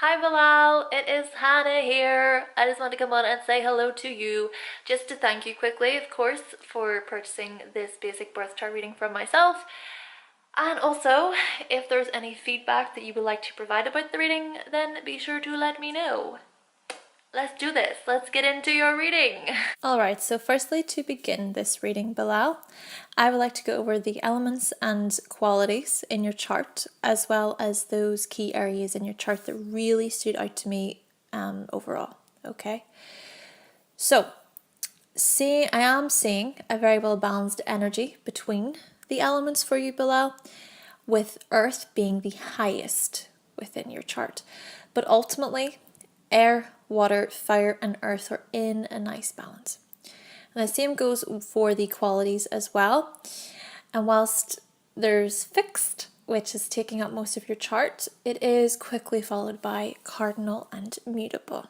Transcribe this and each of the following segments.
Hi Bilal, it is Hannah here. I just want to come on and say hello to you, just to thank you quickly, of course, for purchasing this basic birth chart reading from myself. And also, if there's any feedback that you would like to provide about the reading, then be sure to let me know. Let's do this. Let's get into your reading. Alright, so firstly, to begin this reading, Bilal, I would like to go over the elements and qualities in your chart, as well as those key areas in your chart that really stood out to me overall. Okay, so I am seeing a very well balanced energy between the elements for you, Bilal, with Earth being the highest within your chart. But ultimately, air, water, fire, and earth are in a nice balance. And the same goes for the qualities as well. And whilst there's fixed, which is taking up most of your chart, it is quickly followed by cardinal and mutable.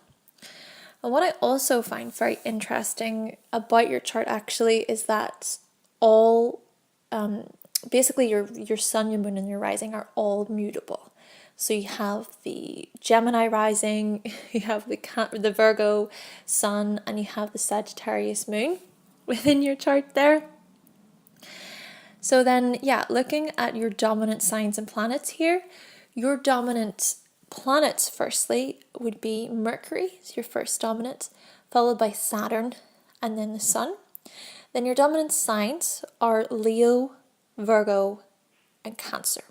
And what I also find very interesting about your chart actually is that all basically your sun, your moon, and your rising are all mutable. So you have the Gemini rising, you have the Virgo sun, and you have the Sagittarius moon within your chart there. So then, yeah, looking at your dominant signs and planets here, your dominant planets, firstly, would be Mercury, is your first dominant, followed by Saturn, and then the Sun. Then your dominant signs are Leo, Virgo, and Cancer.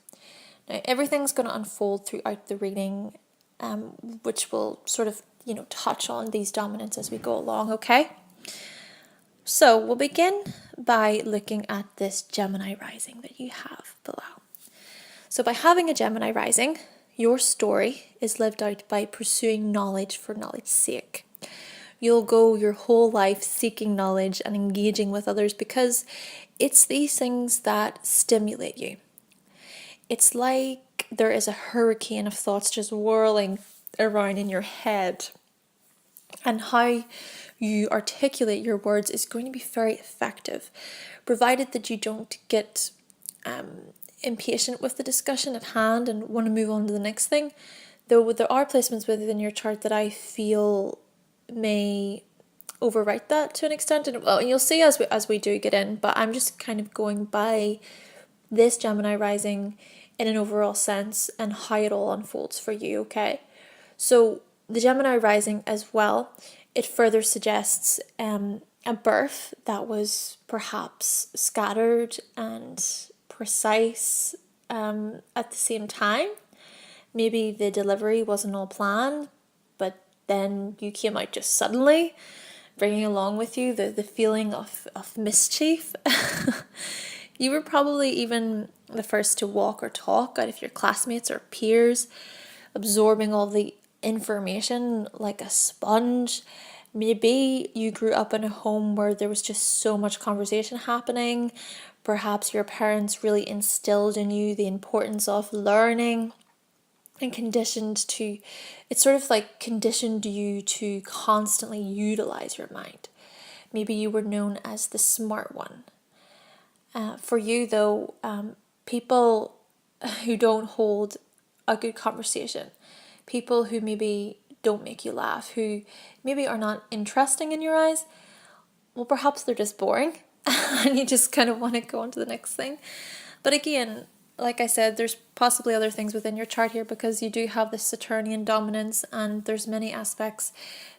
Now, everything's going to unfold throughout the reading, which will sort of, touch on these dominants as we go along, okay? So we'll begin by looking at this Gemini rising that you have below. So by having a Gemini rising, your story is lived out by pursuing knowledge for knowledge's sake. You'll go your whole life seeking knowledge and engaging with others because it's these things that stimulate you. It's like there is a hurricane of thoughts just whirling around in your head. And how you articulate your words is going to be very effective, provided that you don't get impatient with the discussion at hand and want to move on to the next thing. Though there are placements within your chart that I feel may overwrite that to an extent, and you'll see as we do get in, but I'm just kind of going by this Gemini rising in an overall sense and how it all unfolds for you, okay? So the Gemini rising as well, it further suggests a birth that was perhaps scattered and precise at the same time. Maybe the delivery wasn't all planned, but then you came out just suddenly, bringing along with you the feeling of mischief. You were probably even the first to walk or talk out of your classmates or peers, absorbing all the information like a sponge. Maybe you grew up in a home where there was just so much conversation happening. Perhaps your parents really instilled in you the importance of learning and it's sort of like conditioned you to constantly utilize your mind. Maybe you were known as the smart one. For you though, people who don't hold a good conversation, people who maybe don't make you laugh, who maybe are not interesting in your eyes, well, perhaps they're just boring and you just kind of want to go on to the next thing. But again, like I said, there's possibly other things within your chart here because you do have this Saturnian dominance and there's many aspects.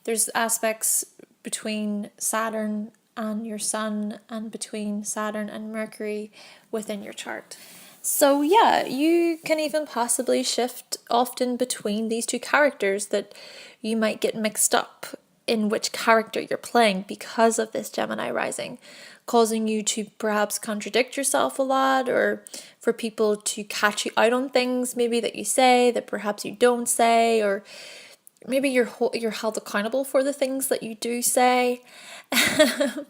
There's aspects between Saturn and your sun and between Saturn and Mercury within your chart. So yeah, you can even possibly shift often between these two characters, that you might get mixed up in which character you're playing because of this Gemini rising, causing you to perhaps contradict yourself a lot, or for people to catch you out on things maybe that you say that perhaps you don't say, or maybe you're held accountable for the things that you do say.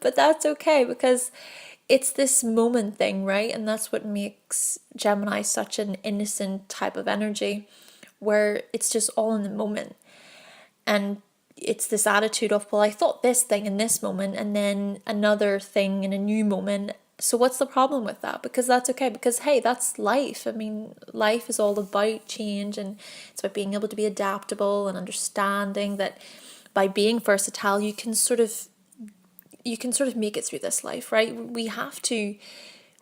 But that's okay because it's this moment thing, right? And that's what makes Gemini such an innocent type of energy, where it's just all in the moment. And it's this attitude of, well, I thought this thing in this moment and then another thing in a new moment. So what's the problem with that? Because that's okay, because hey, that's life. I mean, life is all about change, and it's about being able to be adaptable and understanding that by being versatile, you can sort of make it through this life, right? We have to,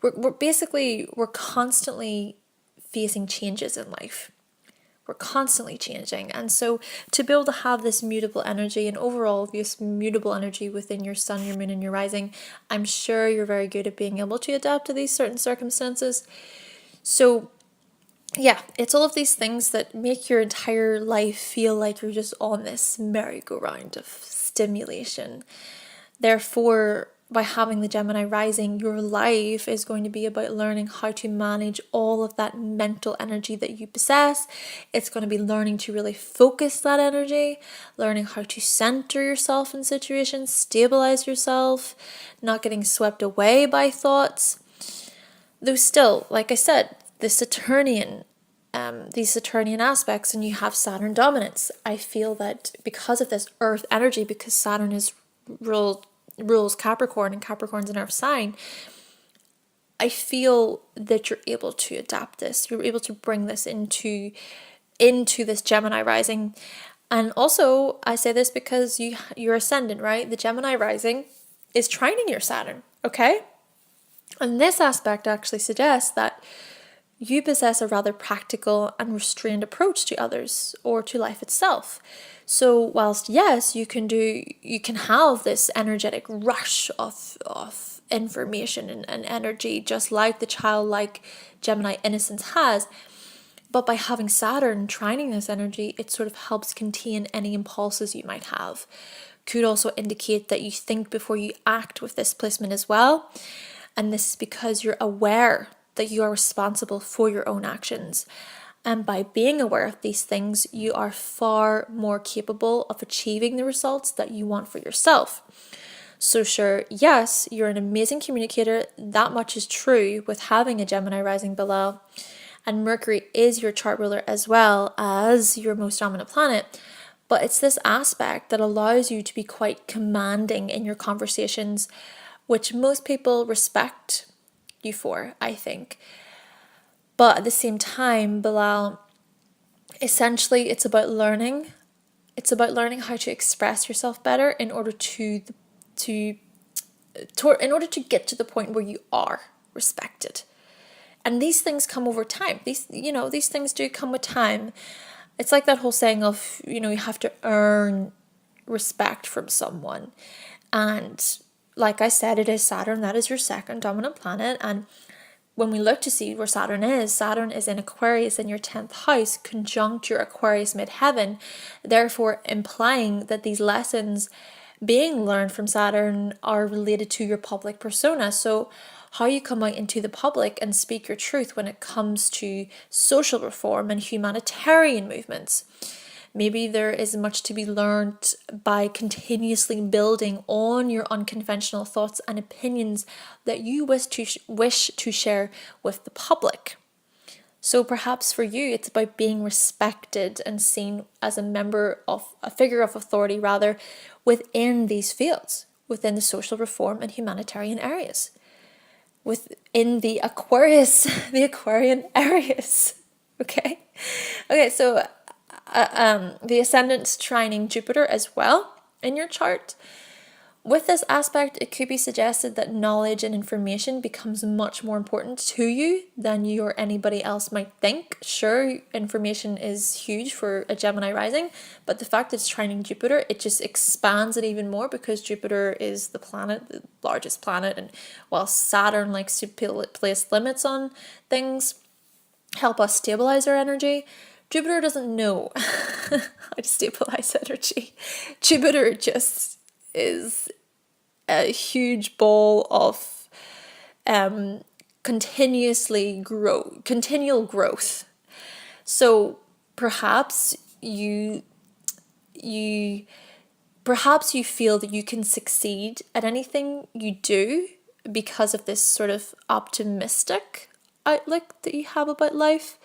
we're constantly facing changes in life. We're constantly changing. And so to be able to have this mutable energy and overall this mutable energy within your sun, your moon, and your rising, I'm sure you're very good at being able to adapt to these certain circumstances. So yeah, it's all of these things that make your entire life feel like you're just on this merry-go-round of stimulation. Therefore, by having the Gemini rising, your life is going to be about learning how to manage all of that mental energy that you possess. It's going to be learning to really focus that energy, learning how to center yourself in situations, stabilize yourself, not getting swept away by thoughts. Though still, like I said, these Saturnian aspects, and you have Saturn dominance. I feel that because of this earth energy, because Saturn is rules Capricorn, and Capricorn's an earth sign, I feel that you're able to adapt this. You're able to bring this into this Gemini rising. And also, I say this because your ascendant, right? The Gemini rising is trining your Saturn, okay? And this aspect actually suggests that you possess a rather practical and restrained approach to others or to life itself. So whilst yes, you can have this energetic rush of information and energy, just like the childlike Gemini innocence has, but by having Saturn trining this energy, it sort of helps contain any impulses you might have. Could also indicate that you think before you act with this placement as well. And this is because you're aware that you are responsible for your own actions. And by being aware of these things, you are far more capable of achieving the results that you want for yourself. So sure, yes, you're an amazing communicator. That much is true with having a Gemini rising, Bilal. And Mercury is your chart ruler as well as your most dominant planet. But it's this aspect that allows you to be quite commanding in your conversations, which most people respect you for, I think. But at the same time, Bilal, essentially it's about learning. It's about learning how to express yourself better in order to get to the point where you are respected. And these things come over time. These things do come with time. It's like that whole saying of, you have to earn respect from someone. And like I said, it is Saturn. That is your second dominant planet. And when we look to see where Saturn is in Aquarius in your 10th house, conjunct your Aquarius midheaven, therefore implying that these lessons being learned from Saturn are related to your public persona. So how you come out into the public and speak your truth when it comes to social reform and humanitarian movements. Maybe there is much to be learned by continuously building on your unconventional thoughts and opinions that you wish to share with the public. So perhaps for you, it's about being respected and seen as a figure of authority rather, within these fields, within the social reform and humanitarian areas, within the Aquarian areas. Okay, so the ascendant's trining Jupiter as well in your chart. With this aspect, it could be suggested that knowledge and information becomes much more important to you than you or anybody else might think. Sure, information is huge for a Gemini rising, but the fact that it's trining Jupiter, it just expands it even more because Jupiter is the largest planet, and while Saturn likes to place limits on things, help us stabilize our energy, Jupiter doesn't know how to stabilize energy. Jupiter just is a huge ball of continual growth. So perhaps you feel that you can succeed at anything you do because of this sort of optimistic outlook that you have about life.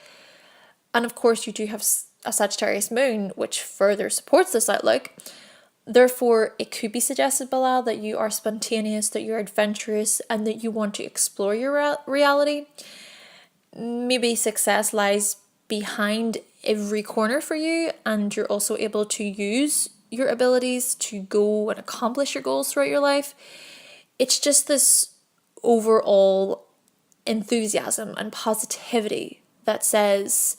And of course, you do have a Sagittarius moon, which further supports this outlook. Therefore, it could be suggested, Bilal, that you are spontaneous, that you're adventurous, and that you want to explore your reality. Maybe success lies behind every corner for you, and you're also able to use your abilities to go and accomplish your goals throughout your life. It's just this overall enthusiasm and positivity that says,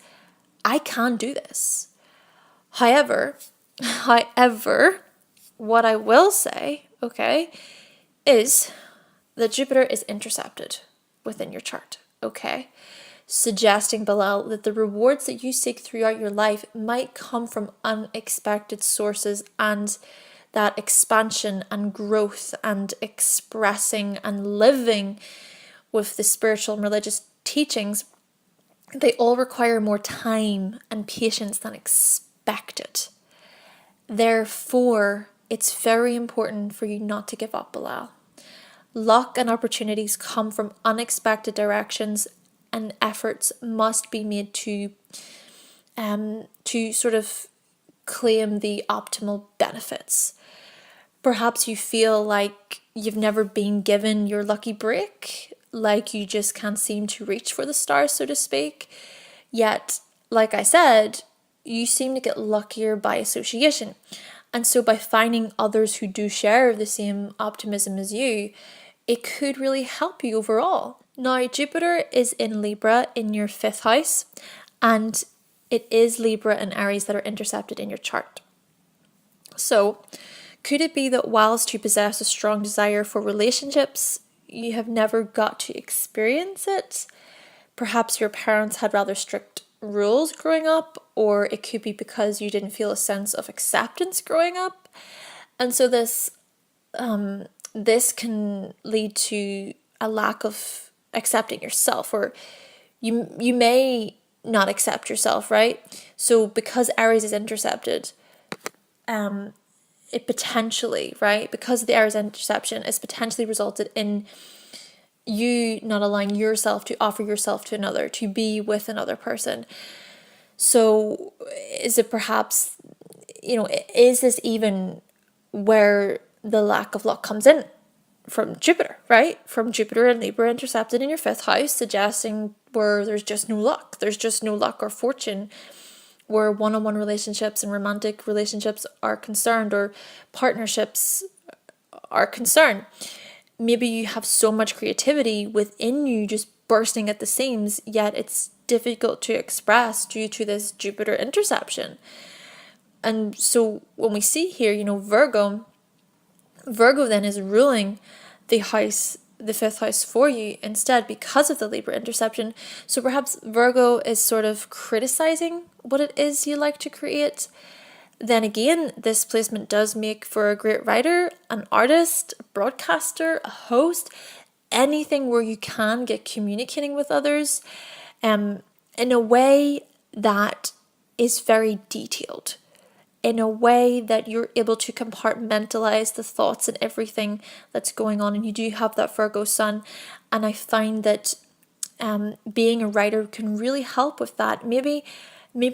I can do this. However, what I will say, okay, is that Jupiter is intercepted within your chart, okay? Suggesting, Bilal, that the rewards that you seek throughout your life might come from unexpected sources, and that expansion and growth and expressing and living with the spiritual and religious teachings, they all require more time and patience than expected. Therefore, it's very important for you not to give up, Bilal. Luck and opportunities come from unexpected directions, and efforts must be made to sort of claim the optimal benefits. Perhaps you feel like you've never been given your lucky break, like you just can't seem to reach for the stars, so to speak. Yet, like I said, you seem to get luckier by association. And so by finding others who do share the same optimism as you, it could really help you overall. Now, Jupiter is in Libra in your 5th house, and it is Libra and Aries that are intercepted in your chart. So, could it be that whilst you possess a strong desire for relationships, you have never got to experience it? Perhaps your parents had rather strict rules growing up, or it could be because you didn't feel a sense of acceptance growing up. And so this can lead to a lack of accepting yourself, or you may not accept yourself, right? So because Aries is intercepted, it potentially, right, because of the Aries interception, is potentially resulted in you not allowing yourself to offer yourself to another, to be with another person. So is it perhaps, is this even where the lack of luck comes in? From Jupiter, right? From Jupiter and Libra intercepted in your 5th house, suggesting where there's just no luck. There's just no luck or fortune where one-on-one relationships and romantic relationships are concerned, or partnerships are concerned. Maybe you have so much creativity within you just bursting at the seams, yet it's difficult to express due to this Jupiter interception. And so when we see here, Virgo then is ruling the 5th house for you instead because of the Libra interception. So perhaps Virgo is sort of criticizing what it is you like to create. Then again, this placement does make for a great writer, an artist, a broadcaster, a host, anything where you can get communicating with others in a way that is very detailed, in a way that you're able to compartmentalize the thoughts and everything that's going on. And you do have that Virgo sun. And I find that being a writer can really help with that. Maybe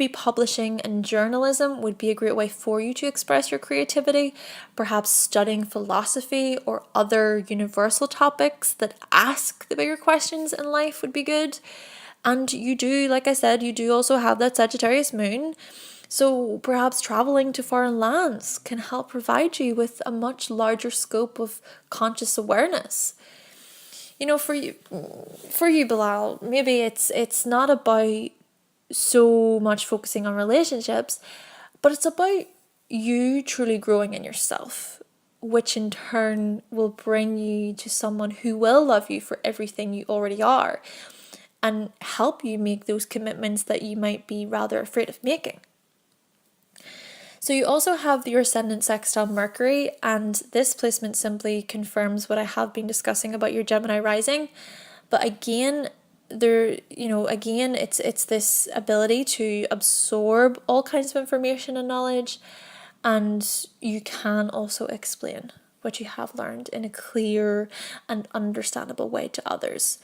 publishing and journalism would be a great way for you to express your creativity. Perhaps studying philosophy or other universal topics that ask the bigger questions in life would be good. And you do, like I said, you do also have that Sagittarius moon. So perhaps traveling to foreign lands can help provide you with a much larger scope of conscious awareness. For you, Bilal, maybe it's not about so much focusing on relationships, but it's about you truly growing in yourself, which in turn will bring you to someone who will love you for everything you already are and help you make those commitments that you might be rather afraid of making. So you also have your ascendant sextile Mercury, and this placement simply confirms what I have been discussing about your Gemini rising. But again, it's this ability to absorb all kinds of information and knowledge, and you can also explain what you have learned in a clear and understandable way to others.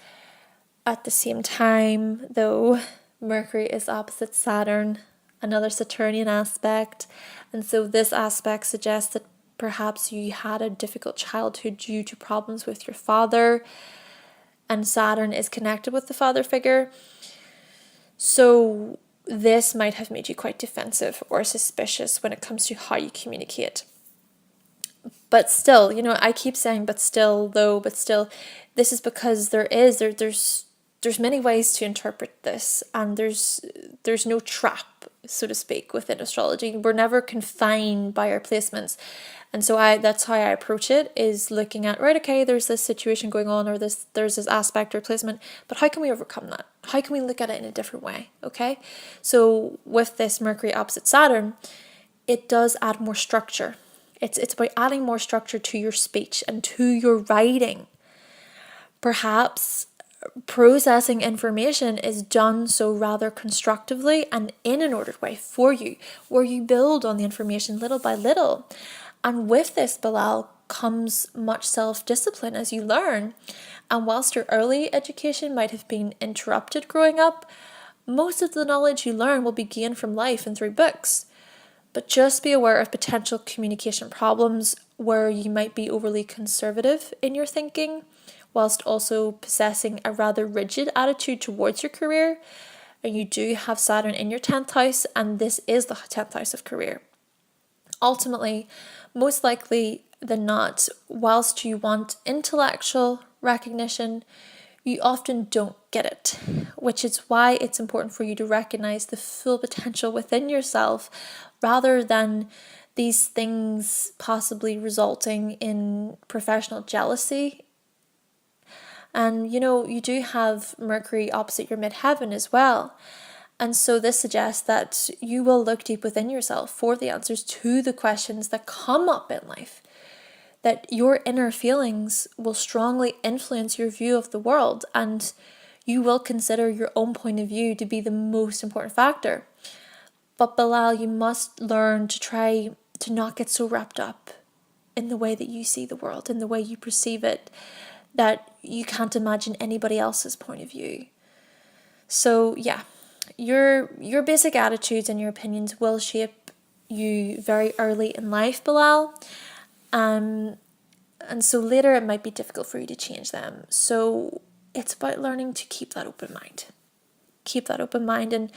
At the same time, though, Mercury is opposite Saturn, another Saturnian aspect, and so this aspect suggests that perhaps you had a difficult childhood due to problems with your father, and Saturn is connected with the father figure. So this might have made you quite defensive or suspicious when it comes to how you communicate. But still, I keep saying but still, this is because there's many ways to interpret this, and there's no trap, so to speak, within astrology. We're never confined by our placements. And so that's how I approach it, is looking at, right, okay, there's this situation going on, or there's this aspect or placement, but how can we overcome that? How can we look at it in a different way? Okay. So with this Mercury opposite Saturn, it does add more structure. It's about adding more structure to your speech and to your writing. Perhaps processing information is done so rather constructively and in an ordered way for you, where you build on the information little by little. And with this, Bilal, comes much self-discipline as you learn. And whilst your early education might have been interrupted growing up, most of the knowledge you learn will be gained from life and through books. But just be aware of potential communication problems where you might be overly conservative in your thinking, whilst also possessing a rather rigid attitude towards your career. And you do have Saturn in your 10th house, and this is the 10th house of career. Ultimately, most likely than not, whilst you want intellectual recognition, you often don't get it, which is why it's important for you to recognize the full potential within yourself, rather than these things possibly resulting in professional jealousy. And you do have Mercury opposite your midheaven as well. And so this suggests that you will look deep within yourself for the answers to the questions that come up in life. That your inner feelings will strongly influence your view of the world, and you will consider your own point of view to be the most important factor. But Bilal, you must learn to try to not get so wrapped up in the way that you see the world, in the way you perceive it, that you can't imagine anybody else's point of view. So yeah, your basic attitudes and your opinions will shape you very early in life, Bilal. And so later it might be difficult for you to change them. So it's about learning to keep that open mind. Keep that open mind and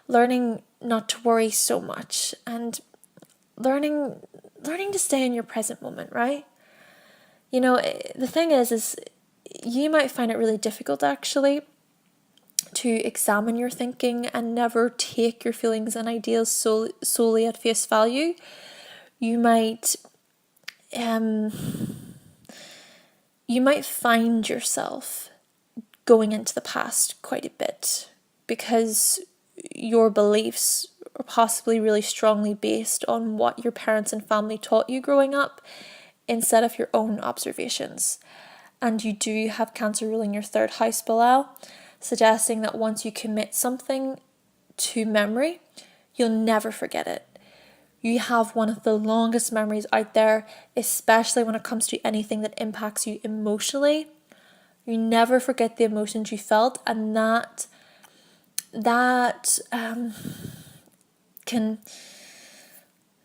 learning not to worry so much, and learning to stay in your present moment, right? The thing is you might find it really difficult actually to examine your thinking and never take your feelings and ideas solely at face value. You might find yourself going into the past quite a bit because your beliefs are possibly really strongly based on what your parents and family taught you growing up instead of your own observations. And you do have Cancer ruling your 3rd house, Bilal, suggesting that once you commit something to memory, you'll never forget it. You have one of the longest memories out there, especially when it comes to anything that impacts you emotionally. You never forget the emotions you felt, and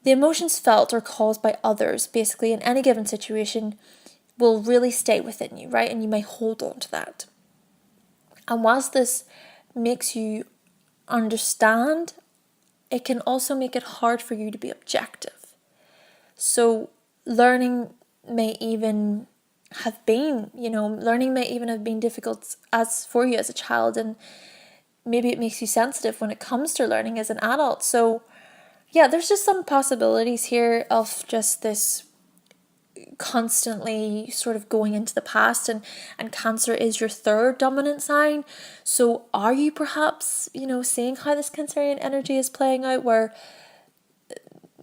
the emotions felt or caused by others, basically in any given situation, will really stay within you, right? And you may hold on to that. And whilst this makes you understand, it can also make it hard for you to be objective. So learning may even have been difficult for you as a child, and maybe it makes you sensitive when it comes to learning as an adult. So yeah, there's just some possibilities here of just this constantly sort of going into the past, and Cancer is your 3rd dominant sign. So are you perhaps, seeing how this Cancerian energy is playing out, where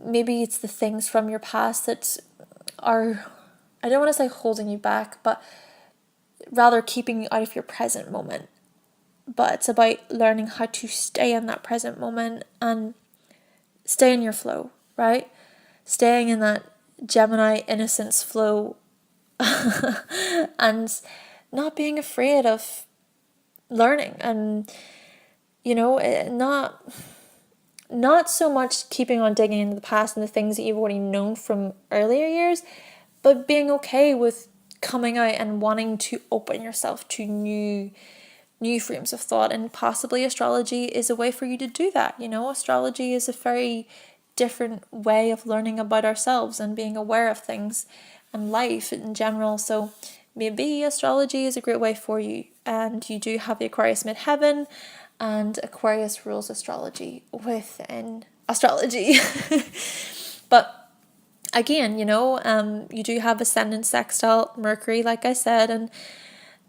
maybe it's the things from your past that are, I don't want to say holding you back, but rather keeping you out of your present moment. But it's about learning how to stay in that present moment and stay in your flow, right? Staying in that Gemini innocence flow and not being afraid of learning, and not not so much keeping on digging into the past and the things that you've already known from earlier years, but being okay with coming out and wanting to open yourself to new frames of thought, and possibly astrology is a way for you to do that. Astrology is a very different way of learning about ourselves and being aware of things and life in general. So maybe astrology is a great way for you. And you do have the Aquarius midheaven, and Aquarius rules astrology within astrology. But again, you do have ascendant sextile Mercury, like I said, and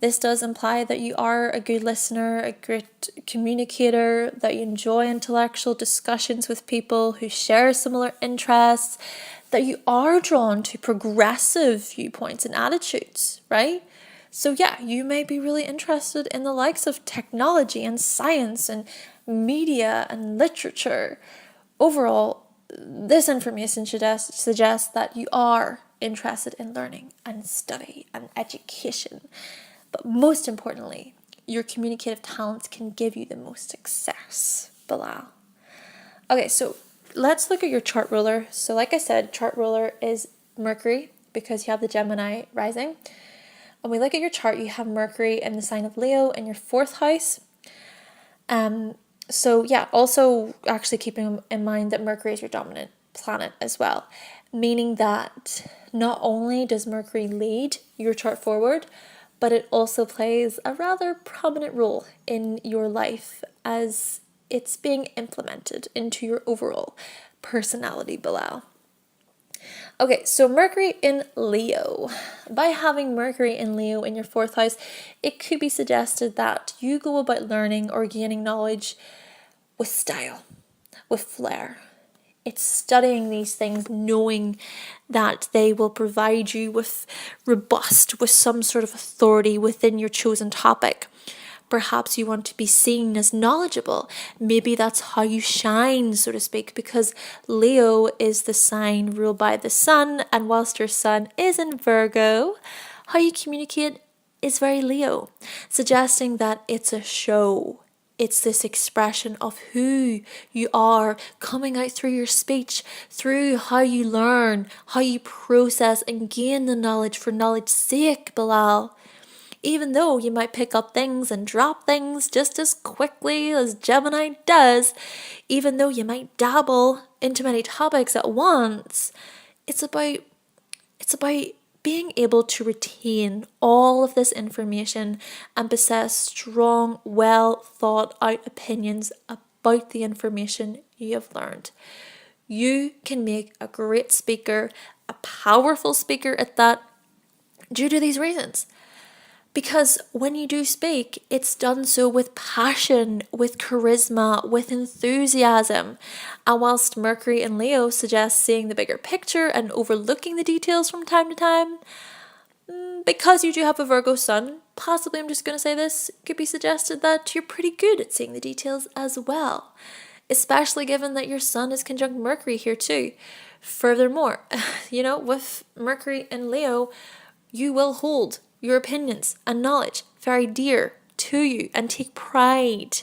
this does imply that you are a good listener, a great communicator, that you enjoy intellectual discussions with people who share similar interests, that you are drawn to progressive viewpoints and attitudes, right? So yeah, you may be really interested in the likes of technology and science and media and literature. Overall, this information suggests that you are interested in learning and study and education. But most importantly, your communicative talents can give you the most success, Bilal. Okay, so let's look at your chart ruler. So like I said, chart ruler is Mercury because you have the Gemini rising. When we look at your chart, you have Mercury in the sign of Leo in your 4th house. So yeah, also actually keeping in mind that Mercury is your dominant planet as well, meaning that not only does Mercury lead your chart forward, but it also plays a rather prominent role in your life as it's being implemented into your overall personality, Bilal. Okay, so Mercury in Leo. By having Mercury in Leo in your 4th house, it could be suggested that you go about learning or gaining knowledge with style, with flair. It's studying these things, knowing that they will provide you with some sort of authority within your chosen topic. Perhaps you want to be seen as knowledgeable. Maybe that's how you shine, so to speak, because Leo is the sign ruled by the sun, and whilst your sun is in Virgo, how you communicate is very Leo, suggesting that it's a show. It's this expression of who you are coming out through your speech, through how you learn, how you process and gain the knowledge for knowledge's sake, Bilal. Even though you might pick up things and drop things just as quickly as Gemini does, even though you might dabble into many topics at once, it's about being able to retain all of this information and possess strong, well thought out opinions about the information you have learned. You can make a great speaker, a powerful speaker at that, due to these reasons. Because when you do speak, it's done so with passion, with charisma, with enthusiasm. And whilst Mercury in Leo suggests seeing the bigger picture and overlooking the details from time to time, because you do have a Virgo sun, possibly, I'm just going to say this, it could be suggested that you're pretty good at seeing the details as well. Especially given that your sun is conjunct Mercury here too. Furthermore, with Mercury in Leo, you will hold your opinions and knowledge very dear to you and take pride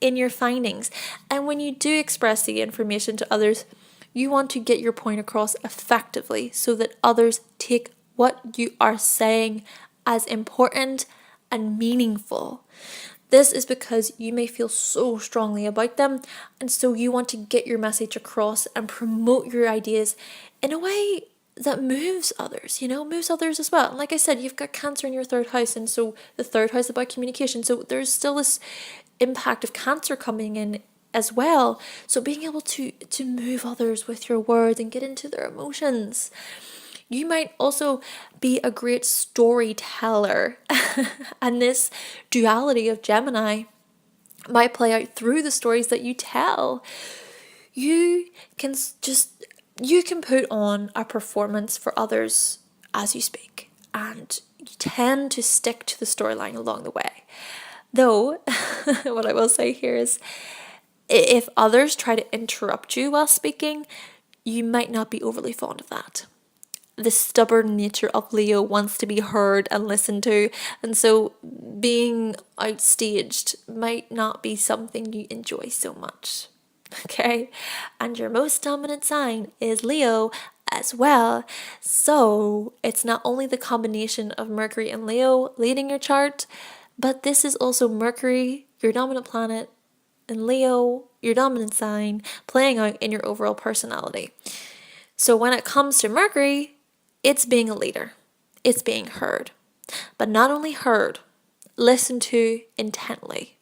in your findings. And when you do express the information to others, you want to get your point across effectively so that others take what you are saying as important and meaningful. This is because you may feel so strongly about them, and so you want to get your message across and promote your ideas in a way that moves others, moves others as well. And like I said, you've got Cancer in your 3rd house, and so the 3rd house is about communication. So there's still this impact of Cancer coming in as well. So being able to move others with your words and get into their emotions. You might also be a great storyteller. And this duality of Gemini might play out through the stories that you tell. You can put on a performance for others as you speak, and you tend to stick to the storyline along the way. Though, what I will say here is, if others try to interrupt you while speaking, you might not be overly fond of that. The stubborn nature of Leo wants to be heard and listened to, and so being outstaged might not be something you enjoy so much. okay? And your most dominant sign is Leo as well. So it's not only the combination of Mercury and Leo leading your chart, but this is also Mercury, your dominant planet, and Leo, your dominant sign, playing out in your overall personality. So when it comes to Mercury, it's being a leader. It's being heard. But not only heard, listened to intently.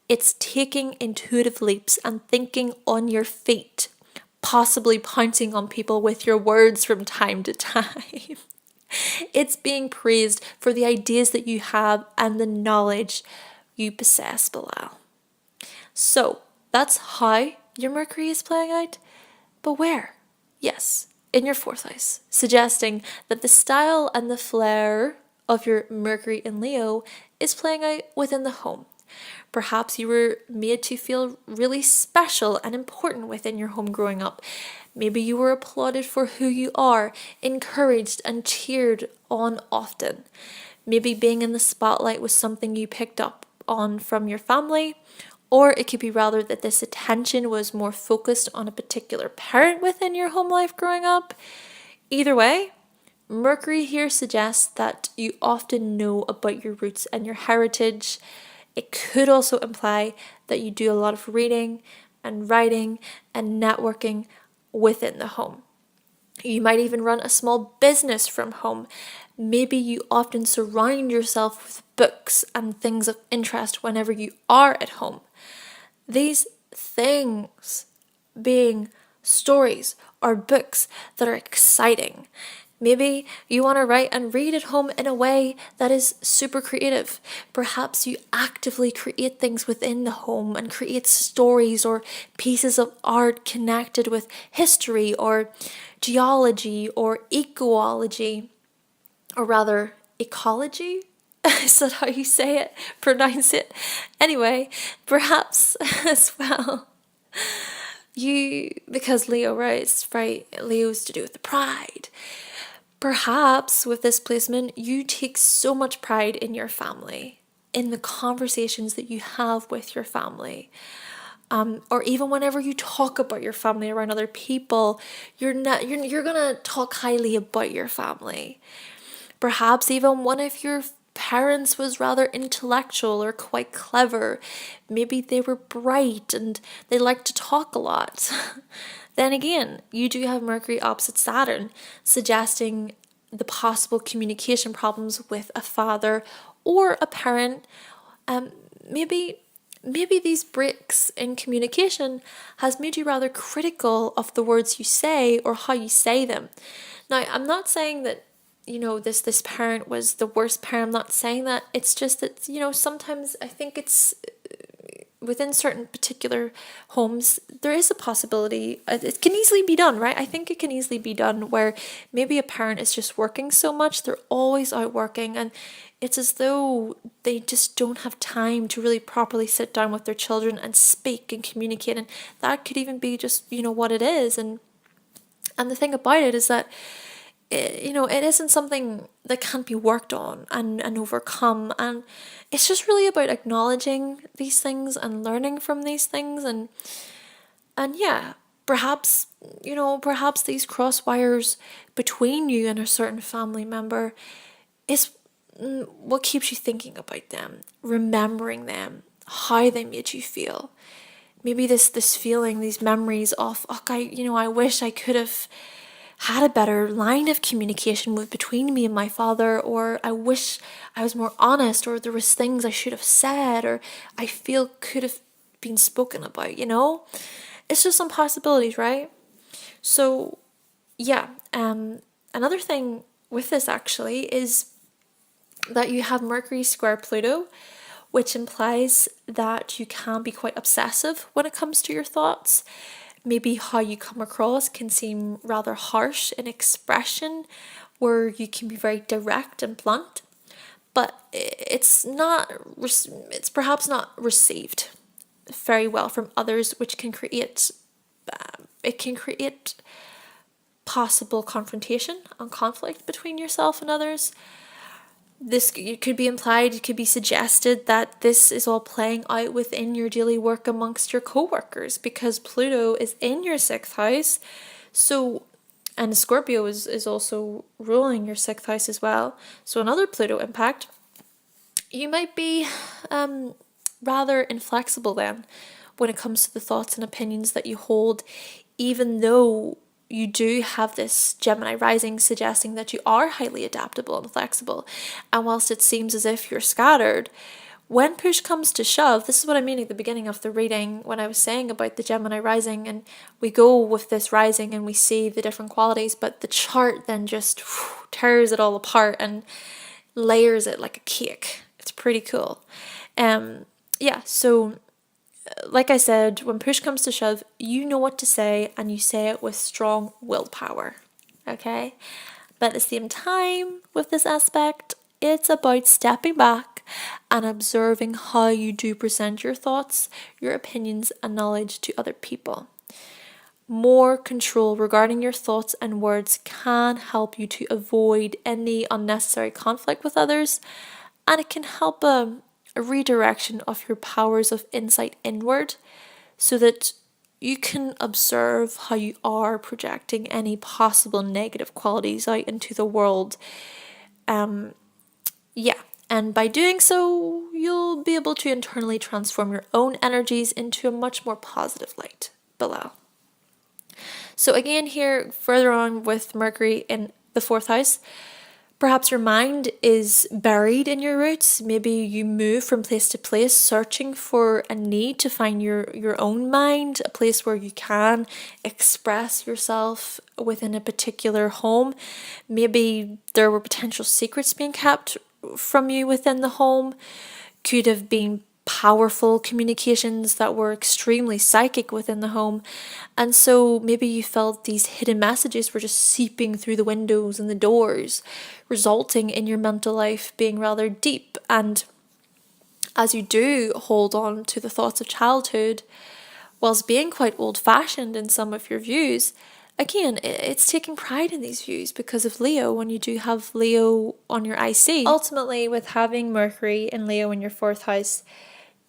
It's taking intuitive leaps and thinking on your feet, possibly pouncing on people with your words from time to time. It's being praised for the ideas that you have and the knowledge you possess, Bilal. So that's how your Mercury is playing out. But where? Yes, in your fourth house, suggesting that the style and the flair of your Mercury in Leo is playing out within the home. Perhaps you were made to feel really special and important within your home growing up. Maybe you were applauded for who you are, encouraged and cheered on often. Maybe being in the spotlight was something you picked up on from your family, or it could be rather that this attention was more focused on a particular parent within your home life growing up. Either way, Mercury here suggests that you often know about your roots and your heritage. It could also imply that you do a lot of reading and writing and networking within the home. You might even run a small business from home. Maybe you often surround yourself with books and things of interest whenever you are at home. These things being stories or books that are exciting. Maybe you want to write and read at home in a way that is super creative. Perhaps you actively create things within the home and create stories or pieces of art connected with history or geology or ecology, or rather ecology. Is that how you say it? Pronounce it? Anyway, perhaps as well. Because Leo, right? Leo's to do with the pride. Perhaps with this placement, you take so much pride in your family, in the conversations that you have with your family. Or even whenever you talk about your family around other people, you're gonna talk highly about your family. Perhaps even one of your parents was rather intellectual or quite clever. Maybe they were bright and they liked to talk a lot. Then again, you do have Mercury opposite Saturn, suggesting the possible communication problems with a father or a parent. Maybe these breaks in communication has made you rather critical of the words you say or how you say them. Now, I'm not saying that this parent was the worst parent. I'm not saying that. It's just that sometimes I think it's within certain particular homes, there is a possibility, it can easily be done, right? I think it can easily be done where maybe a parent is just working so much, they're always out working, and it's as though they just don't have time to really properly sit down with their children and speak and communicate, and that could even be just, what it is. And the thing about it is that it isn't something that can't be worked on and overcome. And it's just really about acknowledging these things and learning from these things. And yeah, perhaps these cross wires between you and a certain family member is what keeps you thinking about them, remembering them, how they made you feel. Maybe this feeling, these memories of, I wish I could have had a better line of communication between me and my father, or I wish I was more honest, or there was things I should have said, or I feel could have been spoken about, It's just some possibilities, right? So, yeah, another thing with this actually is that you have Mercury square Pluto, which implies that you can be quite obsessive when it comes to your thoughts. Maybe how you come across can seem rather harsh in expression, where you can be very direct and blunt, but it's perhaps not received very well from others, which can create possible confrontation and conflict between yourself and others. This it could be implied, it could be suggested that this is all playing out within your daily work amongst your co-workers, because Pluto is in your 6th house. So, and Scorpio is also ruling your 6th house as well. So another Pluto impact. You might be rather inflexible then when it comes to the thoughts and opinions that you hold, even though you do have this Gemini rising suggesting that you are highly adaptable and flexible. And whilst it seems as if you're scattered, when push comes to shove, this is what I mean at the beginning of the reading when I was saying about the Gemini rising, and we go with this rising and we see the different qualities, but the chart then just tears it all apart and layers it like a cake. It's pretty cool. So like I said, when push comes to shove, you know what to say and you say it with strong willpower. Okay? But at the same time, with this aspect, it's about stepping back and observing how you do present your thoughts, your opinions, and knowledge to other people. More control regarding your thoughts and words can help you to avoid any unnecessary conflict with others, and it can help a redirection of your powers of insight inward so that you can observe how you are projecting any possible negative qualities out into the world. And by doing so, you'll be able to internally transform your own energies into a much more positive light. Bilal. So again here, further on with Mercury in the 4th house, perhaps your mind is buried in your roots. Maybe you move from place to place searching for a need to find your own mind, a place where you can express yourself within a particular home. Maybe there were potential secrets being kept from you within the home. Could have been powerful communications that were extremely psychic within the home. And so maybe you felt these hidden messages were just seeping through the windows and the doors, resulting in your mental life being rather deep. And as you do hold on to the thoughts of childhood, whilst being quite old-fashioned in some of your views, again, it's taking pride in these views because of Leo, when you do have Leo on your IC. Ultimately, with having Mercury and Leo in your 4th house,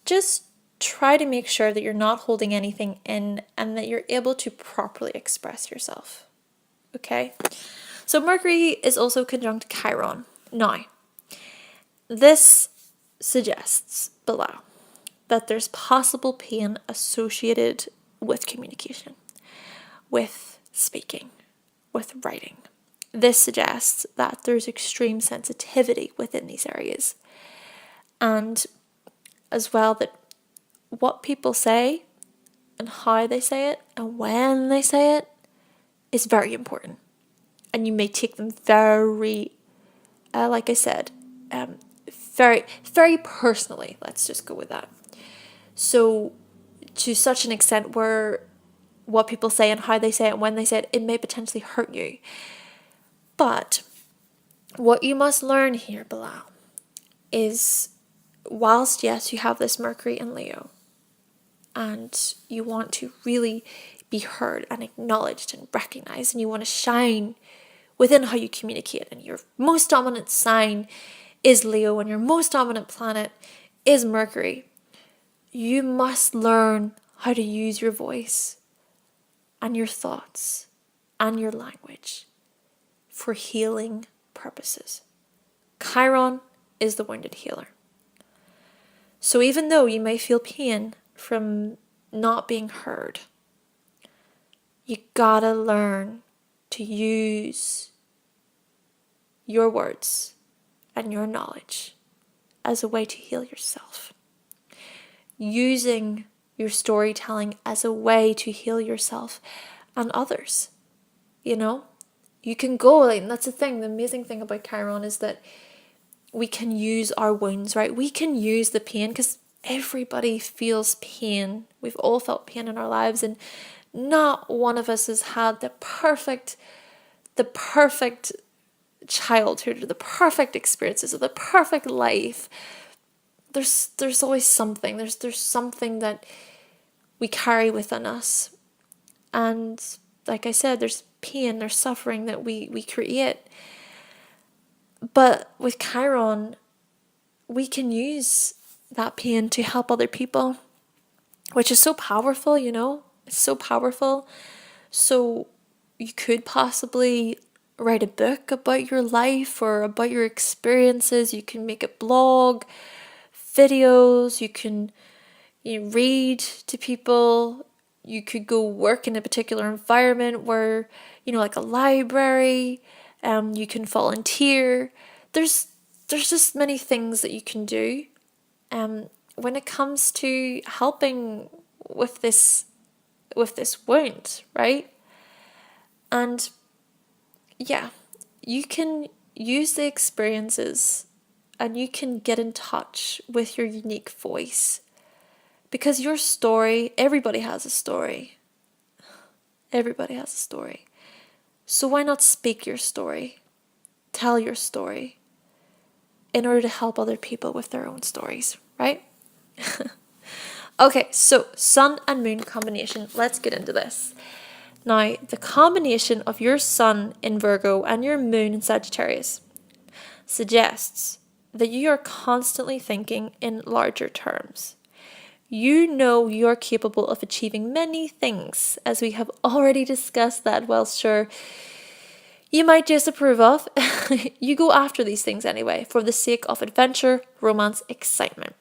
just try to make sure that you're not holding anything in and that you're able to properly express yourself. Okay? So Mercury is also conjunct Chiron. Now, this suggests below that there's possible pain associated with communication, with speaking, with writing. This suggests that there's extreme sensitivity within these areas. And as well, that what people say and how they say it and when they say it is very important. And you may take them very, like I said, very, very personally. Let's just go with that. So to such an extent where what people say and how they say it and when they say it, it may potentially hurt you. But what you must learn here, Bilal, is whilst, yes, you have this Mercury in Leo, and you want to really be heard and acknowledged and recognized, and you want to shine within how you communicate, and your most dominant sign is Leo, and your most dominant planet is Mercury, you must learn how to use your voice and your thoughts and your language for healing purposes. Chiron is the wounded healer. So even though you may feel pain from not being heard, you gotta learn to use your words and your knowledge as a way to heal yourself. Using your storytelling as a way to heal yourself and others. You know, you can go, and that's the thing, the amazing thing about Chiron is that we can use our wounds, right? We can use the pain, because everybody feels pain. We've all felt pain in our lives, and not one of us has had the perfect childhood or the perfect experiences or the perfect life. There's always something. There's something that we carry within us. And like I said, there's pain, there's suffering that we create. But with Chiron, we can use that pain to help other people, which is so powerful, you know? It's so powerful. So you could possibly write a book about your life or about your experiences. You can make a blog, videos, you can read to people. You could go work in a particular environment where, like a library. You can volunteer. There's just many things that you can do. When it comes to helping with this wound, right? And yeah, you can use the experiences and you can get in touch with your unique voice. Because your story, everybody has a story. Everybody has a story. So why not speak your story? Tell your story in order to help other people with their own stories, right? Okay, so sun and moon combination. Let's get into this. Now, the combination of your sun in Virgo and your moon in Sagittarius suggests that you are constantly thinking in larger terms. You know you're capable of achieving many things, as we have already discussed that. Well, sure, you might disapprove of. You go after these things anyway, for the sake of adventure, romance, excitement.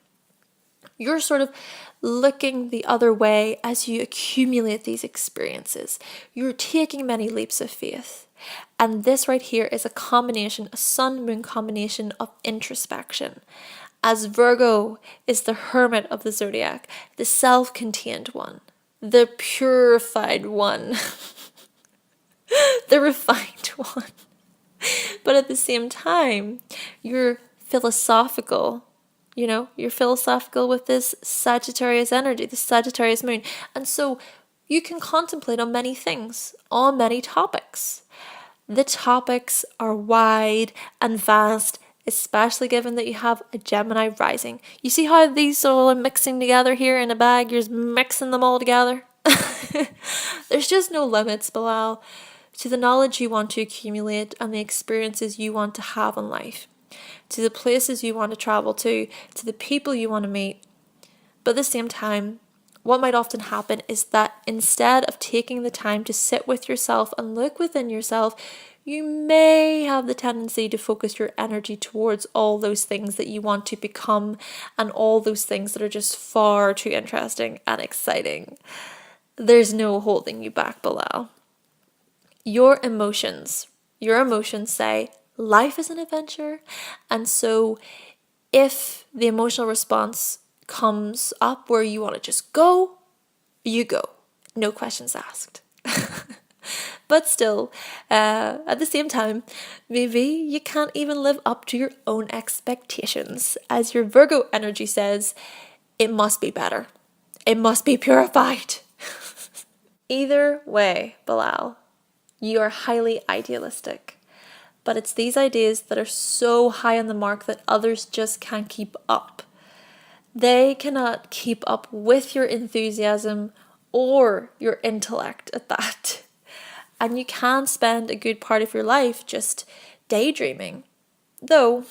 You're sort of looking the other way as you accumulate these experiences. You're taking many leaps of faith. And this right here is a combination, a sun-moon combination of introspection. As Virgo is the hermit of the zodiac, the self-contained one, the purified one, the refined one. But at the same time, you're philosophical. You're philosophical with this Sagittarius energy, this Sagittarius moon. And so you can contemplate on many things, on many topics. The topics are wide and vast, especially given that you have a Gemini rising. You see how these all are mixing together here in a bag? You're just mixing them all together. There's just no limits, Bilal, to the knowledge you want to accumulate and the experiences you want to have in life, to the places you want to travel to the people you want to meet. But at the same time, what might often happen is that instead of taking the time to sit with yourself and look within yourself, you may have the tendency to focus your energy towards all those things that you want to become and all those things that are just far too interesting and exciting. There's no holding you back, Bilal. Your emotions say life is an adventure. And so if the emotional response comes up where you want to just go, you go. No questions asked. But still, at the same time, maybe you can't even live up to your own expectations. As your Virgo energy says, it must be better. It must be purified. Either way, Bilal, you are highly idealistic. But it's these ideas that are so high on the mark that others just can't keep up. They cannot keep up with your enthusiasm or your intellect at that. And you can spend a good part of your life just daydreaming. Though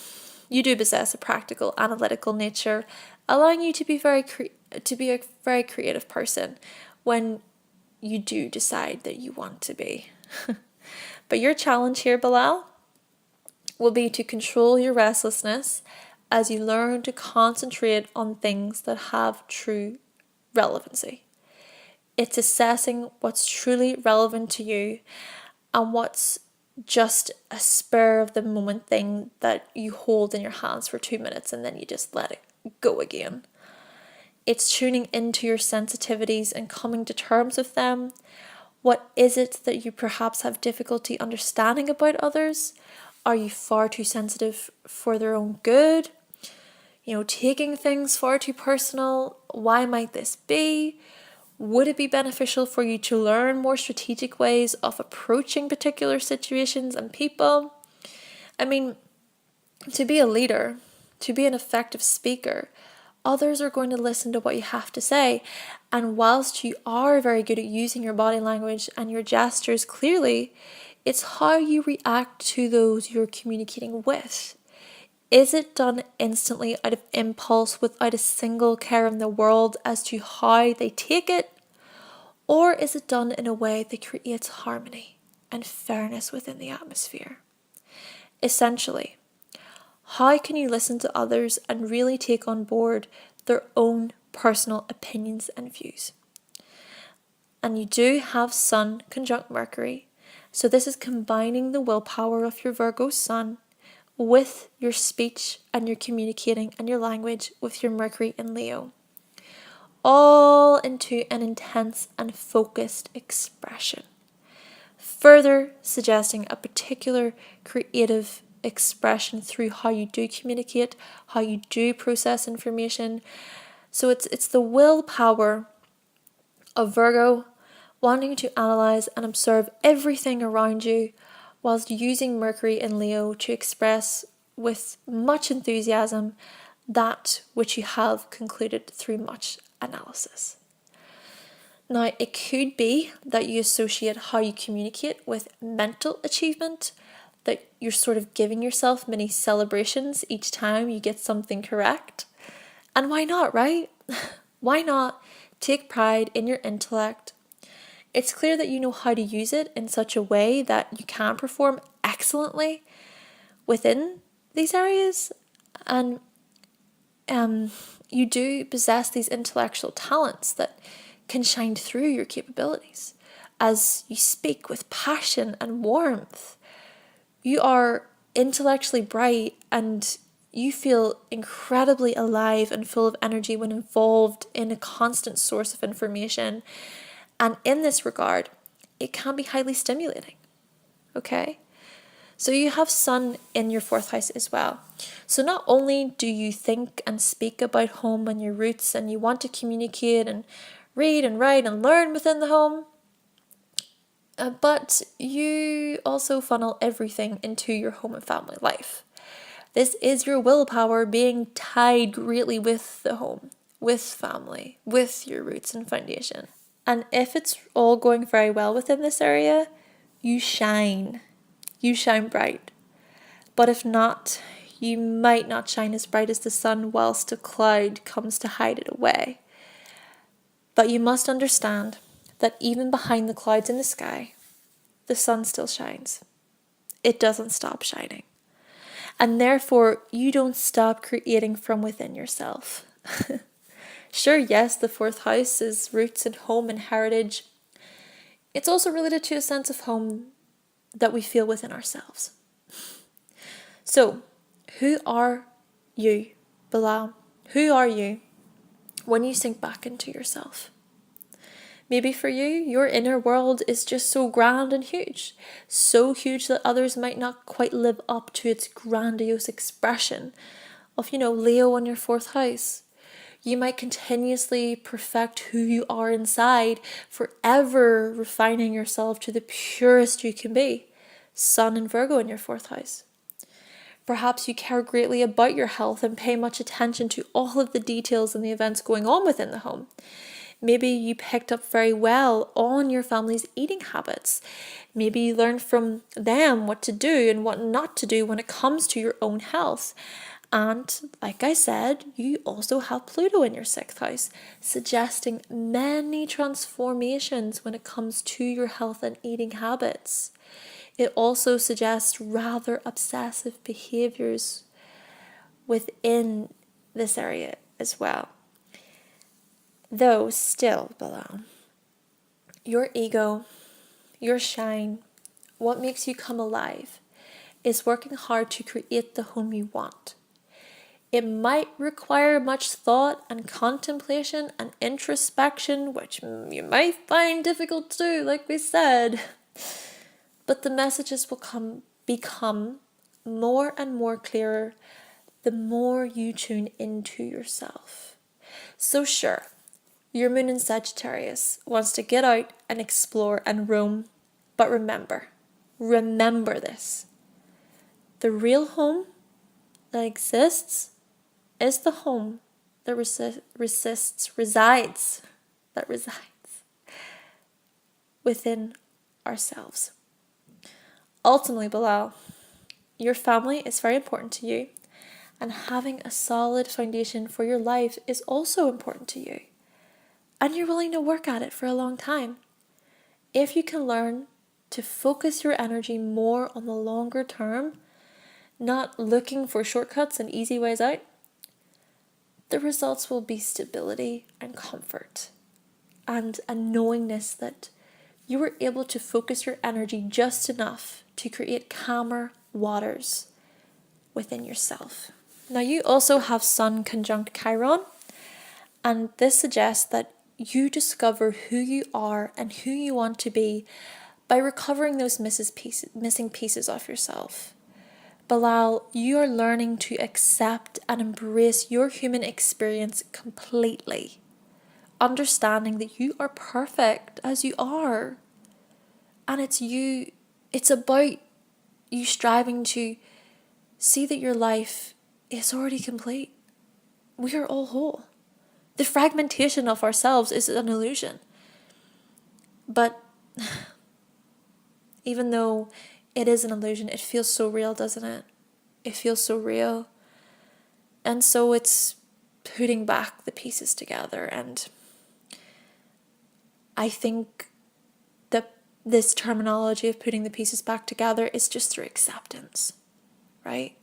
you do possess a practical, analytical nature, allowing you to be a very creative person when you do decide that you want to be. But your challenge here, Bilal, will be to control your restlessness as you learn to concentrate on things that have true relevancy. It's assessing what's truly relevant to you and what's just a spur of the moment thing that you hold in your hands for 2 minutes and then you just let it go again. It's tuning into your sensitivities and coming to terms with them. What is it that you perhaps have difficulty understanding about others? Are you far too sensitive for their own good? Taking things far too personal. Why might this be? Would it be beneficial for you to learn more strategic ways of approaching particular situations and people? I mean, to be a leader, to be an effective speaker, others are going to listen to what you have to say. And whilst you are very good at using your body language and your gestures clearly, It's how you react to those you're communicating with. Is it done instantly out of impulse without a single care in the world as to how they take it? Or is it done in a way that creates harmony and fairness within the atmosphere? Essentially, how can you listen to others and really take on board their own personal opinions and views? And you do have Sun conjunct Mercury, so this is combining the willpower of your Virgo Sun with your speech and your communicating and your language with your Mercury in Leo, all into an intense and focused expression, further suggesting a particular creative expression through how you do communicate, how you do process information. So it's the willpower of Virgo wanting to analyze and observe everything around you, whilst using Mercury in Leo to express with much enthusiasm that which you have concluded through much analysis. Now, it could be that you associate how you communicate with mental achievement, that you're sort of giving yourself mini celebrations each time you get something correct. And why not, right? Why not take pride in your intellect? It's clear that you know how to use it in such a way that you can perform excellently within these areas. And you do possess these intellectual talents that can shine through your capabilities as you speak with passion and warmth. You are intellectually bright and you feel incredibly alive and full of energy when involved in a constant source of information. And in this regard, it can be highly stimulating. Okay? So you have Sun in your fourth house as well. So not only do you think and speak about home and your roots and you want to communicate and read and write and learn within the home, but you also funnel everything into your home and family life. This is your willpower being tied greatly with the home, with family, with your roots and foundation. And if it's all going very well within this area, you shine. You shine bright. But if not, you might not shine as bright as the sun whilst a cloud comes to hide it away. But you must understand that even behind the clouds in the sky, the sun still shines. It doesn't stop shining. And therefore, you don't stop creating from within yourself. Sure, yes, the fourth house is roots and home and heritage. It's also related to a sense of home that we feel within ourselves. So, who are you, Bilal? Who are you when you sink back into yourself? Maybe for you, your inner world is just so grand and huge. So huge that others might not quite live up to its grandiose expression of, Leo in your fourth house. You might continuously perfect who you are inside, forever refining yourself to the purest you can be. Sun and Virgo in your fourth house. Perhaps you care greatly about your health and pay much attention to all of the details and the events going on within the home. Maybe you picked up very well on your family's eating habits. Maybe you learned from them what to do and what not to do when it comes to your own health. And like I said, you also have Pluto in your sixth house, suggesting many transformations when it comes to your health and eating habits. It also suggests rather obsessive behaviors within this area as well. Though still, Bilal, your ego, your shine, what makes you come alive, is working hard to create the home you want. It might require much thought and contemplation and introspection, which you might find difficult to do, like we said. But the messages will become more and more clearer the more you tune into yourself. So sure, your moon in Sagittarius wants to get out and explore and roam. But remember this. The real home that exists is the home that resides within ourselves. Ultimately, Bilal, your family is very important to you, and having a solid foundation for your life is also important to you. And you're willing to work at it for a long time. If you can learn to focus your energy more on the longer term, not looking for shortcuts and easy ways out, the results will be stability and comfort and a knowingness that you were able to focus your energy just enough to create calmer waters within yourself. Now, you also have Sun conjunct Chiron, and this suggests that you discover who you are and who you want to be by recovering those missing pieces of yourself. Bilal, you are learning to accept and embrace your human experience completely, understanding that you are perfect as you are. And it's about you striving to see that your life is already complete. We are all whole. The fragmentation of ourselves is an illusion. But even though it is an illusion, it feels so real, doesn't it? It feels so real. And so it's putting back the pieces together. And I think that this terminology of putting the pieces back together is just through acceptance, right?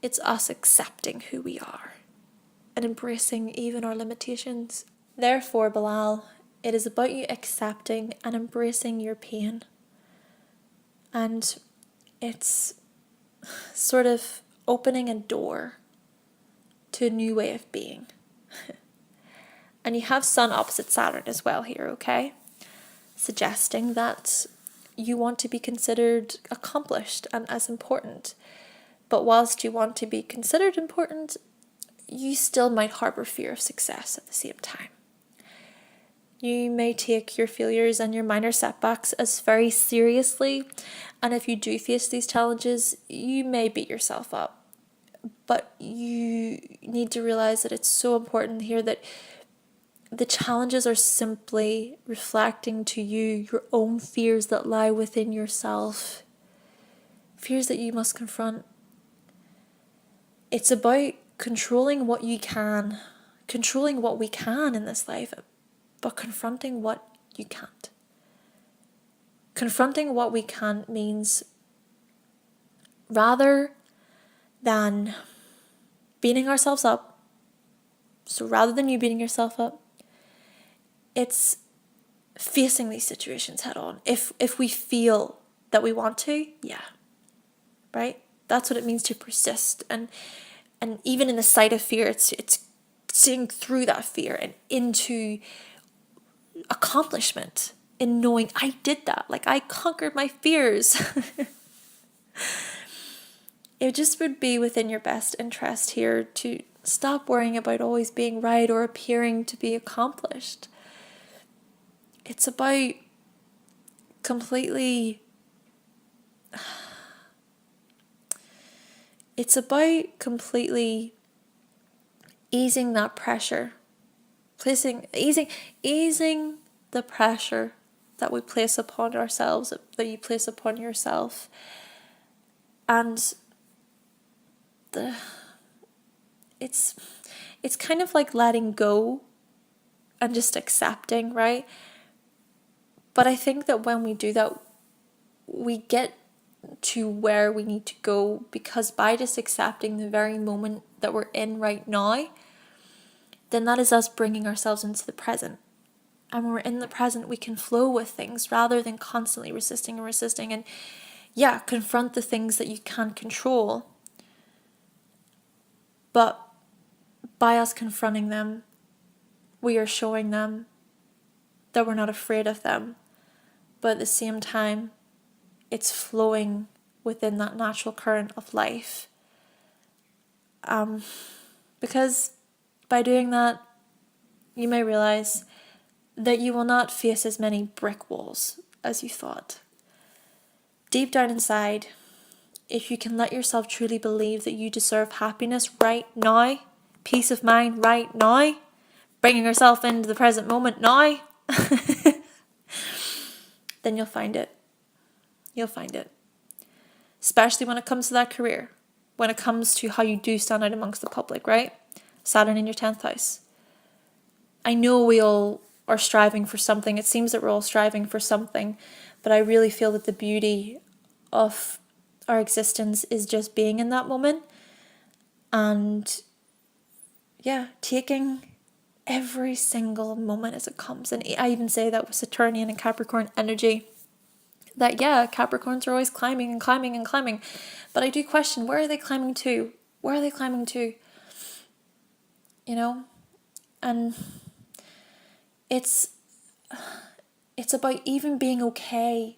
It's us accepting who we are and embracing even our limitations. Therefore, Bilal, it is about you accepting and embracing your pain. And it's sort of opening a door to a new way of being. And you have Sun opposite Saturn as well here, okay? Suggesting that you want to be considered accomplished and as important. But whilst you want to be considered important, you still might harbor fear of success at the same time. You may take your failures and your minor setbacks as very seriously, and if you do face these challenges, you may beat yourself up. But you need to realize that it's so important here that the challenges are simply reflecting to you your own fears that lie within yourself, fears that you must confront. It's about controlling what you can, controlling what we can in this life, but confronting what you can't. Confronting what we can't means rather than beating ourselves up, so rather than you beating yourself up, it's facing these situations head on. If we feel that we want to, yeah, right? That's what it means to persist. And even in the sight of fear, it's seeing through that fear and into accomplishment in knowing I did that. Like, I conquered my fears. It just would be within your best interest here to stop worrying about always being right or appearing to be accomplished. It's about completely easing that pressure, easing the pressure that we place upon ourselves, that you place upon yourself. And it's kind of like letting go and just accepting, right? But I think that when we do that, we get to where we need to go, because by just accepting the very moment that we're in right now, then that is us bringing ourselves into the present. And when we're in the present, we can flow with things rather than constantly resisting and yeah, confront the things that you can't control. But by us confronting them, we are showing them that we're not afraid of them. But at the same time, it's flowing within that natural current of life. Because by doing that, you may realize that you will not face as many brick walls as you thought. Deep down inside, if you can let yourself truly believe that you deserve happiness right now, peace of mind right now, bringing yourself into the present moment now, then you'll find it. You'll find it. especially when it comes to that career, when it comes to how you do stand out amongst the public, right? Saturn in your 10th house. I know we all are striving for something. It seems that we're all striving for something, but I really feel that the beauty of our existence is just being in that moment and, yeah, taking every single moment as it comes. And I even say that with Saturnian and Capricorn energy, that, yeah, Capricorns are always climbing and climbing and climbing. But I do question, where are they climbing to? Where are they climbing to? You know? And it's about even being okay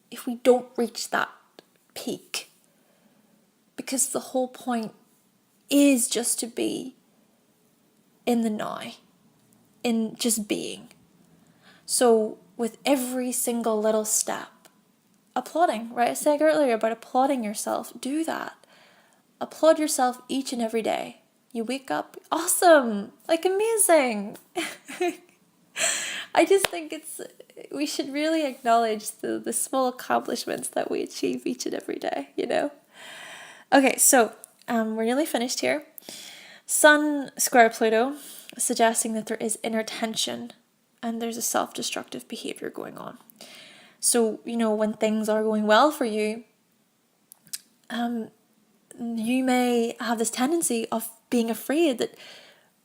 if we don't reach that peak. Because the whole point is just to be in the now, in just being. So with every single little step, applauding, right? I said earlier about applauding yourself. Do that. Applaud yourself each and every day. You wake up, awesome, like amazing. I just think we should really acknowledge the small accomplishments that we achieve each and every day, you know? Okay, so we're nearly finished here. Sun square Pluto, suggesting that there is inner tension and there's a self-destructive behavior going on. So, you know, when things are going well for you, you may have this tendency of being afraid that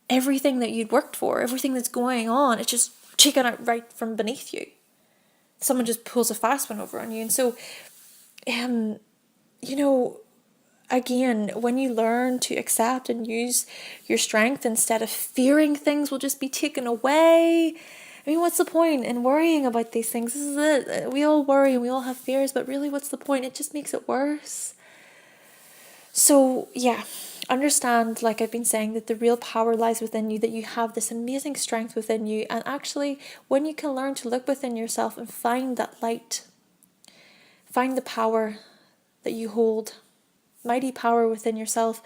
everything that you'd worked for, everything that's going on, it's just taken out right from beneath you. Someone just pulls a fast one over on you. And so, you know, again, when you learn to accept and use your strength instead of fearing things will just be taken away. I mean, what's the point in worrying about these things? This is it. We all worry and we all have fears, but really, what's the point? It just makes it worse. So, yeah, understand, like I've been saying, that the real power lies within you, that you have this amazing strength within you. And actually, when you can learn to look within yourself and find that light, find the power that you hold, mighty power within yourself,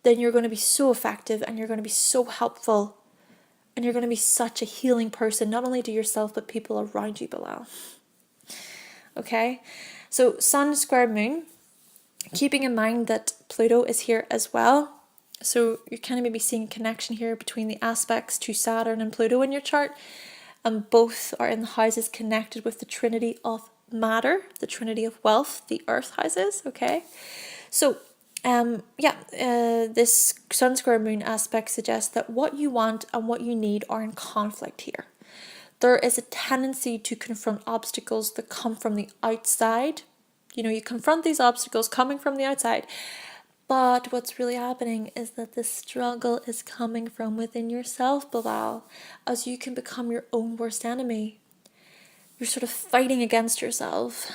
then you're going to be so effective and you're going to be so helpful and you're going to be such a healing person, not only to yourself but people around you, Bilal. Okay, so Sun square Moon, keeping in mind that Pluto is here as well. So you're kind of maybe seeing a connection here between the aspects to Saturn and Pluto in your chart, and both are in the houses connected with the trinity of matter, the trinity of wealth, the earth houses. Okay, so this Sun square Moon aspect suggests that what you want and what you need are in conflict here. There is a tendency to confront obstacles that come from the outside. You know, you confront these obstacles coming from the outside, but what's really happening is that the struggle is coming from within yourself, Bilal, as you can become your own worst enemy. You're sort of fighting against yourself.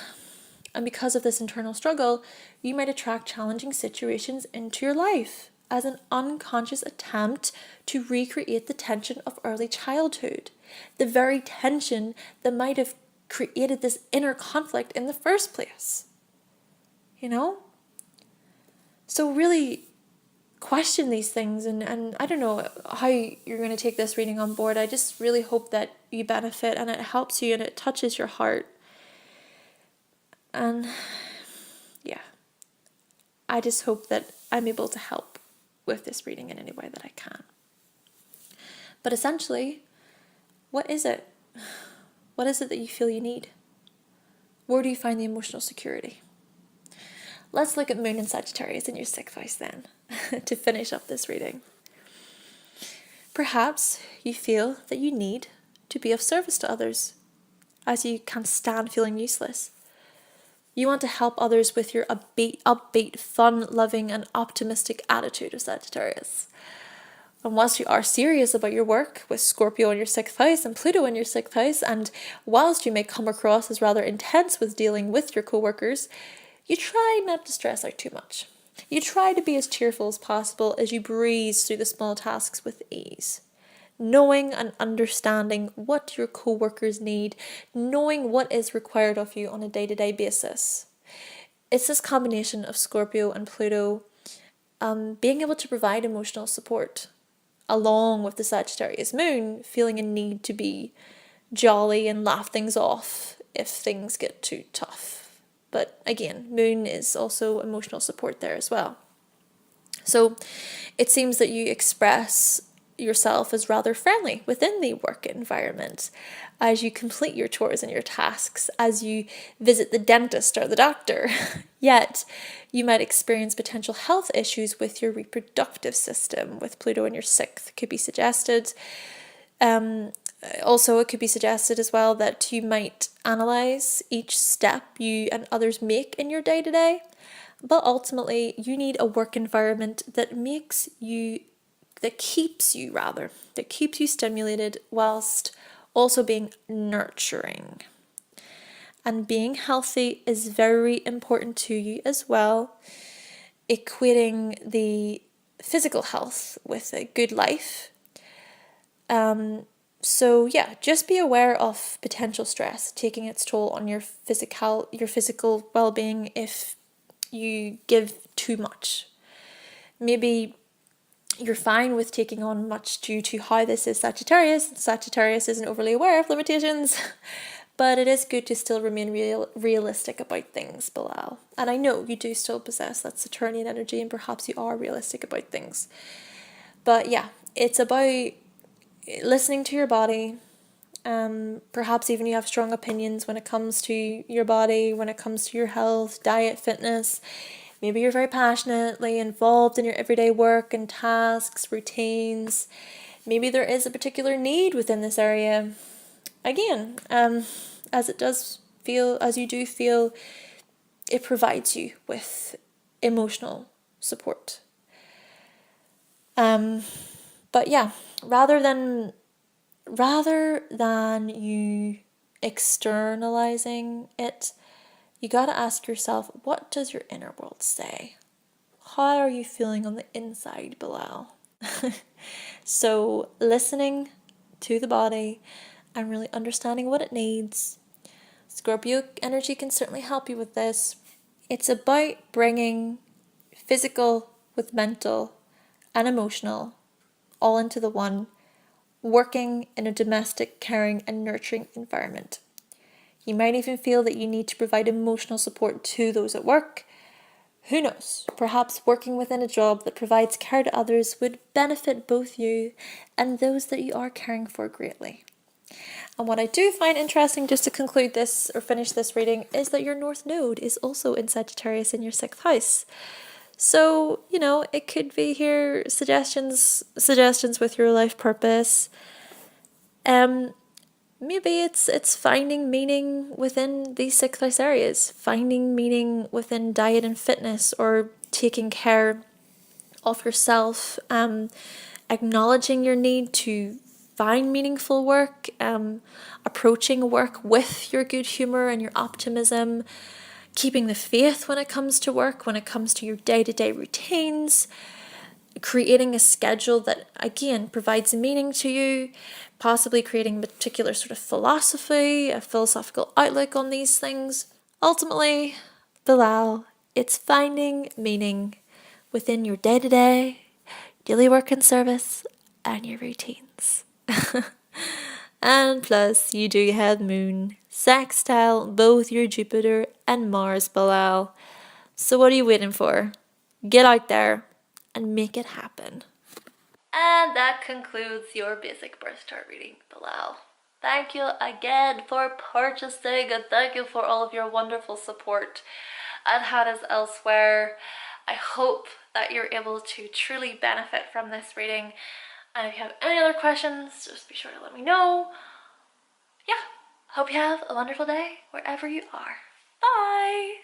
And because of this internal struggle, you might attract challenging situations into your life as an unconscious attempt to recreate the tension of early childhood. The very tension that might have created this inner conflict in the first place. You know? So really question these things, and I don't know how you're going to take this reading on board. I just really hope that you benefit and it helps you and it touches your heart. And yeah, I just hope that I'm able to help with this reading in any way that I can. But essentially, what is it? What is it that you feel you need? Where do you find the emotional security? Let's look at Moon and Sagittarius in your 6th house then, to finish up this reading. Perhaps you feel that you need to be of service to others, as you can't stand feeling useless. You want to help others with your upbeat, fun-loving and optimistic attitude of Sagittarius. And whilst you are serious about your work with Scorpio in your 6th house and Pluto in your 6th house, and whilst you may come across as rather intense with dealing with your co-workers, you try not to stress out too much. You try to be as cheerful as possible as you breeze through the small tasks with ease. Knowing and understanding what your co-workers need, knowing what is required of you on a day-to-day basis. It's this combination of Scorpio and Pluto being able to provide emotional support, along with the Sagittarius Moon feeling a need to be jolly and laugh things off if things get too tough. But again, moon is also emotional support there as well. So it seems that you express yourself as rather friendly within the work environment as you complete your chores and your tasks, as you visit the dentist or the doctor. Yet you might experience potential health issues with your reproductive system, with Pluto in your sixth, could be suggested. Also, it could be suggested as well that you might analyze each step you and others make in your day to day. But ultimately, you need a work environment that keeps you stimulated whilst also being nurturing. And being healthy is very important to you as well, equating the physical health with a good life. So yeah, just be aware of potential stress taking its toll on your physical well-being if you give too much. Maybe you're fine with taking on much due to how this is Sagittarius. Sagittarius isn't overly aware of limitations, but it is good to still remain realistic about things, Bilal. And I know you do still possess that Saturnian energy, and perhaps you are realistic about things. But yeah, it's about listening to your body. Perhaps even you have strong opinions when it comes to your body, when it comes to your health, diet, fitness. Maybe you're very passionately involved in your everyday work and tasks, routines. Maybe there is a particular need within this area. Again, as you do feel, it provides you with emotional support. But yeah, rather than you externalizing it, you gotta ask yourself, what does your inner world say? How are you feeling on the inside, Bilal? So listening to the body and really understanding what it needs. Scorpio energy can certainly help you with this. It's about bringing physical with mental and emotional all into the one, working in a domestic, caring and nurturing environment. You might even feel that you need to provide emotional support to those at work. Who knows? Perhaps working within a job that provides care to others would benefit both you and those that you are caring for greatly. And what I do find interesting, just to conclude this or finish this reading, is that your North Node is also in Sagittarius in your sixth house. So, it could be here suggestions with your life purpose. Maybe it's finding meaning within these sixth house areas, finding meaning within diet and fitness, or taking care of yourself, acknowledging your need to find meaningful work, approaching work with your good humor and your optimism, keeping the faith when it comes to work, when it comes to your day-to-day routines, creating a schedule that, again, provides meaning to you, possibly creating a particular sort of philosophy, a philosophical outlook on these things. Ultimately, Bilal, it's finding meaning within your day-to-day, daily work and service, and your routines. And plus, you do have Moon sextile both your Jupiter and Mars, Bilal. So what are you waiting for? Get out there and make it happen. And that concludes your basic birth chart reading, Bilal. Thank you again for purchasing, and thank you for all of your wonderful support and Hannah's elsewhere. I hope that you're able to truly benefit from this reading. And if you have any other questions, just be sure to let me know. Yeah, hope you have a wonderful day wherever you are. Bye!